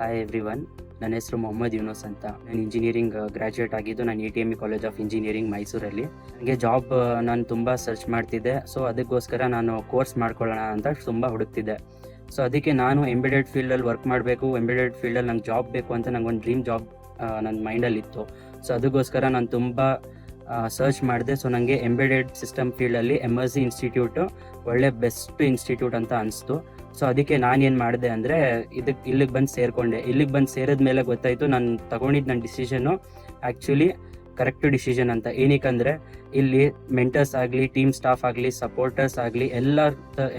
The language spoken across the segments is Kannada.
ಹಾಯ್ ಎವ್ರಿವನ್, ನನ್ನ ಹೆಸರು ಮೊಹಮ್ಮದ್ ಯೂನುಸ್ ಅಂತ. ನಾನು ಇಂಜಿನಿಯರಿಂಗ್ ಗ್ರ್ಯಾಜುಯೇಟ್ ಆಗಿದ್ದು ನಾನು ATME ಕಾಲೇಜ್ ಆಫ್ ಇಂಜಿನಿಯರಿಂಗ್ ಮೈಸೂರಲ್ಲಿ. ನನಗೆ ಜಾಬ್ ನಾನು ತುಂಬ ಸರ್ಚ್ ಮಾಡ್ತಿದ್ದೆ. ಸೊ ಅದಕ್ಕೋಸ್ಕರ ನಾನು ಕೋರ್ಸ್ ಮಾಡ್ಕೊಳ್ಳೋಣ ಅಂತ ತುಂಬ ಹುಡುಕ್ತಿದ್ದೆ. ಸೊ ಅದಕ್ಕೆ ನಾನು ಎಂಬೆಡೆಡ್ ಫೀಲ್ಡಲ್ಲಿ ವರ್ಕ್ ಮಾಡಬೇಕು, ಎಂಬೆಡೆಡ್ ಫೀಲ್ಡಲ್ಲಿ ನಂಗೆ ಜಾಬ್ ಬೇಕು ಅಂತ ನಂಗೊಂದು ಡ್ರೀಮ್ ಜಾಬ್ ನನ್ನ ಮೈಂಡಲ್ಲಿತ್ತು. ಸೊ ಅದಕ್ಕೋಸ್ಕರ ನಾನು ತುಂಬ ಸರ್ಚ್ ಮಾಡಿದೆ. ಸೊ ನನಗೆ ಎಂಬೆಡೆಡ್ ಸಿಸ್ಟಮ್ ಫೀಲ್ಡಲ್ಲಿ MSc ಇನ್ಸ್ಟಿಟ್ಯೂಟು ಒಳ್ಳೆ ಬೆಸ್ಟ್ ಇನ್ಸ್ಟಿಟ್ಯೂಟ್ ಅಂತ ಅನಿಸ್ತು. ಸೊ ಅದಕ್ಕೆ ನಾನೇನು ಮಾಡಿದೆ ಅಂದರೆ ಇಲ್ಲಿಗೆ ಬಂದು ಸೇರಿಕೊಂಡೆ. ಇಲ್ಲಿಗೆ ಬಂದು ಸೇರಿದ ಮೇಲೆ ಗೊತ್ತಾಯಿತು ನಾನು ತಗೊಂಡಿದ್ದು ನನ್ನ ಡಿಸಿಷನು ಆ್ಯಕ್ಚುಲಿ ಕರೆಕ್ಟ್ ಡಿಸಿಷನ್ ಅಂತ. ಏನಕ್ಕಂದರೆ ಇಲ್ಲಿ ಮೆಂಟರ್ಸ್ ಆಗಲಿ, ಟೀಮ್ ಸ್ಟಾಫ್ ಆಗಲಿ, ಸಪೋರ್ಟರ್ಸ್ ಆಗಲಿ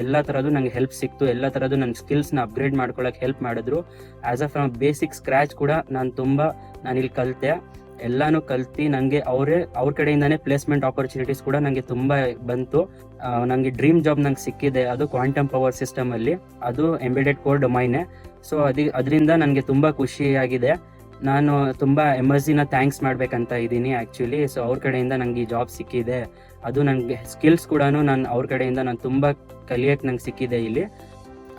ಎಲ್ಲ ಥರದ್ದು ನಂಗೆ ಹೆಲ್ಪ್ ಸಿಕ್ತು. ಎಲ್ಲ ಥರದ್ದು ನನ್ನ ಸ್ಕಿಲ್ಸ್ನ ಅಪ್ಗ್ರೇಡ್ ಮಾಡ್ಕೊಳ್ಳೋಕೆ ಹೆಲ್ಪ್ ಮಾಡಿದ್ರು. As a from basic scratch ಕೂಡ ನಾನಿಲ್ಲಿ ಕಲಿತೆ. ಎಲ್ಲನೂ ಕಲ್ತು ನನಗೆ ಅವ್ರ ಕಡೆಯಿಂದನೇ ಪ್ಲೇಸ್ಮೆಂಟ್ ಆಪರ್ಚುನಿಟೀಸ್ ಕೂಡ ನನಗೆ ತುಂಬ ಬಂತು. ನನಗೆ ಡ್ರೀಮ್ ಜಾಬ್ ನಂಗೆ ಸಿಕ್ಕಿದೆ, ಅದು ಕ್ವಾಂಟಮ್ ಪವರ್ ಸಿಸ್ಟಮಲ್ಲಿ, ಅದು ಎಂಬೆಡೆಡ್ ಕೋರ್ ಡೊಮೈನೇ. ಸೊ ಅದರಿಂದ ನನಗೆ ತುಂಬ ಖುಷಿಯಾಗಿದೆ. ನಾನು ತುಂಬ MScನ ಥ್ಯಾಂಕ್ಸ್ ಮಾಡಬೇಕಂತ ಇದ್ದೀನಿ ಆ್ಯಕ್ಚುಲಿ. ಸೊ ಅವ್ರ ಕಡೆಯಿಂದ ನನಗೆ ಈ ಜಾಬ್ ಸಿಕ್ಕಿದೆ. ಅದು ನನಗೆ ಸ್ಕಿಲ್ಸ್ ಕೂಡ ಅವ್ರ ಕಡೆಯಿಂದ ನಾನು ತುಂಬ ಕಲಿಯೋಕ್ಕೆ ನಂಗೆ ಸಿಕ್ಕಿದೆ ಇಲ್ಲಿ.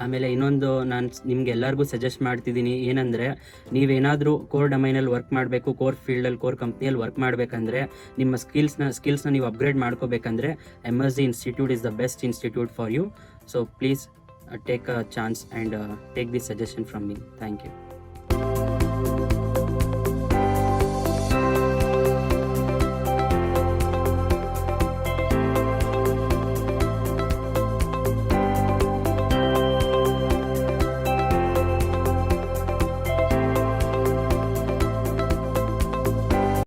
ಆಮೇಲೆ ಇನ್ನೊಂದು ನಾನು ನಿಮ್ಗೆಲ್ಲರಿಗೂ ಸಜೆಸ್ಟ್ ಮಾಡ್ತಿದ್ದೀನಿ ಏನಂದರೆ, ನೀವೇನಾದರೂ ಕೋರ್ ಡೊಮೈನಲ್ಲಿ ವರ್ಕ್ ಮಾಡಬೇಕು, ಕೋರ್ ಫೀಲ್ಡಲ್ಲಿ, ಕೋರ್ ಕಂಪ್ನಿಯಲ್ಲಿ ವರ್ಕ್ ಮಾಡಬೇಕಂದ್ರೆ, ನಿಮ್ಮ ಸ್ಕಿಲ್ಸ್ನ ನೀವು ಅಪ್ಗ್ರೇಡ್ ಮಾಡ್ಕೋಬೇಕಂದ್ರೆ MSc institute is the best institute for you. So please take a chance and take this suggestion from me. Thank you.